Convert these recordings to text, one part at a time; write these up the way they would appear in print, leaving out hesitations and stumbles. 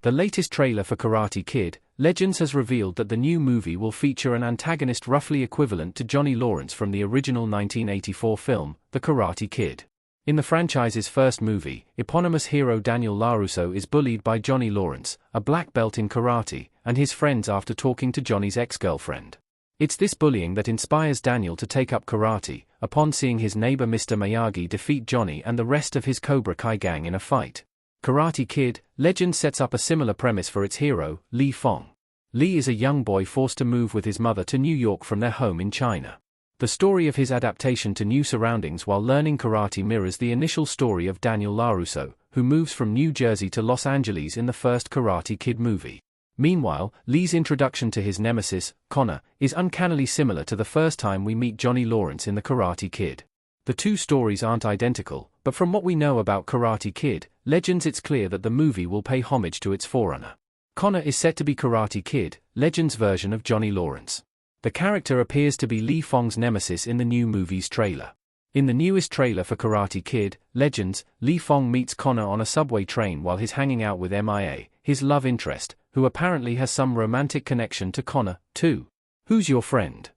The latest trailer for Karate Kid, Legends has revealed that the new movie will feature an antagonist roughly equivalent to Johnny Lawrence from the original 1984 film, The Karate Kid. In the franchise's first movie, eponymous hero Daniel LaRusso is bullied by Johnny Lawrence, a black belt in karate, and his friends after talking to Johnny's ex-girlfriend. It's this bullying that inspires Daniel to take up karate, upon seeing his neighbor Mr. Miyagi defeat Johnny and the rest of his Cobra Kai gang in a fight. Karate Kid, Legend sets up a similar premise for its hero, Li Fong. Li is a young boy forced to move with his mother to New York from their home in China. The story of his adaptation to new surroundings while learning karate mirrors the initial story of Daniel LaRusso, who moves from New Jersey to Los Angeles in the first Karate Kid movie. Meanwhile, Li's introduction to his nemesis, Connor, is uncannily similar to the first time we meet Johnny Lawrence in The Karate Kid. The two stories aren't identical, but from what we know about Karate Kid, Legends, it's clear that the movie will pay homage to its forerunner. Connor is set to be Karate Kid, Legends' version of Johnny Lawrence. The character appears to be Li Fong's nemesis in the new movie's trailer. In the newest trailer for Karate Kid, Legends, Li Fong meets Connor on a subway train while he's hanging out with Mia, his love interest, who apparently has some romantic connection to Connor, too. "Who's your friend?"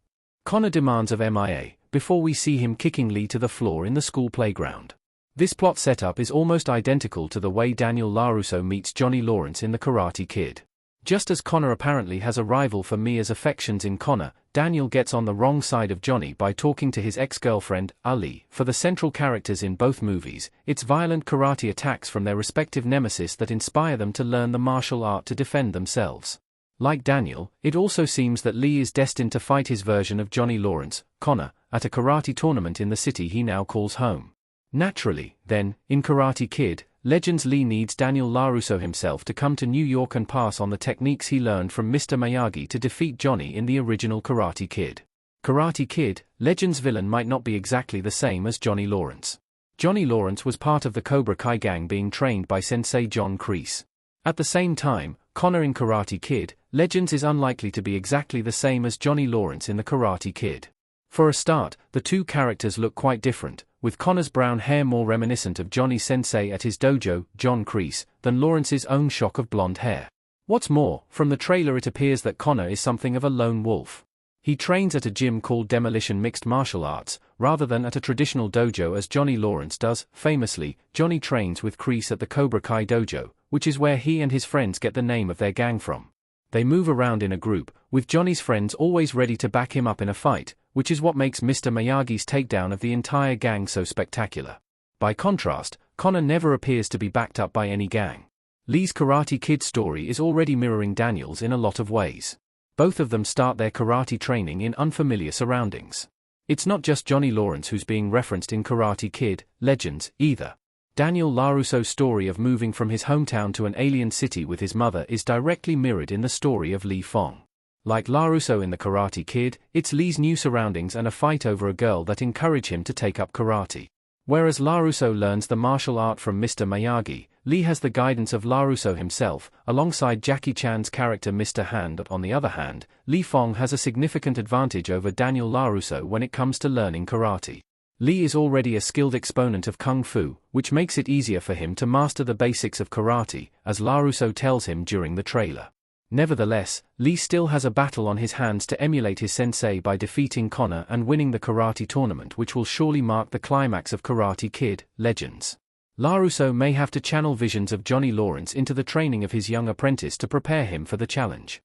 Connor demands of Mia, before we see him kicking Li to the floor in the school playground. This plot setup is almost identical to the way Daniel LaRusso meets Johnny Lawrence in The Karate Kid. Just as Connor apparently has a rival for Mia's affections in Connor, Daniel gets on the wrong side of Johnny by talking to his ex-girlfriend, Ali. For the central characters in both movies, it's violent karate attacks from their respective nemesis that inspire them to learn the martial art to defend themselves. Like Daniel, it also seems that Li is destined to fight his version of Johnny Lawrence, Connor, at a karate tournament in the city he now calls home. Naturally, then, in Karate Kid, Legends, Li needs Daniel LaRusso himself to come to New York and pass on the techniques he learned from Mr. Miyagi to defeat Johnny in the original Karate Kid. Karate Kid, Legends' villain might not be exactly the same as Johnny Lawrence. Johnny Lawrence was part of the Cobra Kai gang being trained by Sensei John Kreese. At the same time, Connor in Karate Kid, Legends is unlikely to be exactly the same as Johnny Lawrence in the Karate Kid. For a start, the two characters look quite different, with Connor's brown hair more reminiscent of Johnny's sensei at his dojo, John Kreese, than Lawrence's own shock of blonde hair. What's more, from the trailer it appears that Connor is something of a lone wolf. He trains at a gym called Demolition Mixed Martial Arts, rather than at a traditional dojo as Johnny Lawrence does. Famously, Johnny trains with Kreese at the Cobra Kai dojo, which is where he and his friends get the name of their gang from. They move around in a group, with Johnny's friends always ready to back him up in a fight, which is what makes Mr. Miyagi's takedown of the entire gang so spectacular. By contrast, Connor never appears to be backed up by any gang. Li's Karate Kid story is already mirroring Daniel's in a lot of ways. Both of them start their karate training in unfamiliar surroundings. It's not just Johnny Lawrence who's being referenced in Karate Kid, Legends, either. Daniel LaRusso's story of moving from his hometown to an alien city with his mother is directly mirrored in the story of Li Fong. Like LaRusso in The Karate Kid, it's Li's new surroundings and a fight over a girl that encourage him to take up karate. Whereas LaRusso learns the martial art from Mr. Miyagi, Li has the guidance of LaRusso himself, alongside Jackie Chan's character Mr. Han. On the other hand, Li Fong has a significant advantage over Daniel LaRusso when it comes to learning karate. Li is already a skilled exponent of Kung Fu, which makes it easier for him to master the basics of karate, as LaRusso tells him during the trailer. Nevertheless, Li still has a battle on his hands to emulate his sensei by defeating Connor and winning the karate tournament, which will surely mark the climax of Karate Kid, Legends. LaRusso may have to channel visions of Johnny Lawrence into the training of his young apprentice to prepare him for the challenge.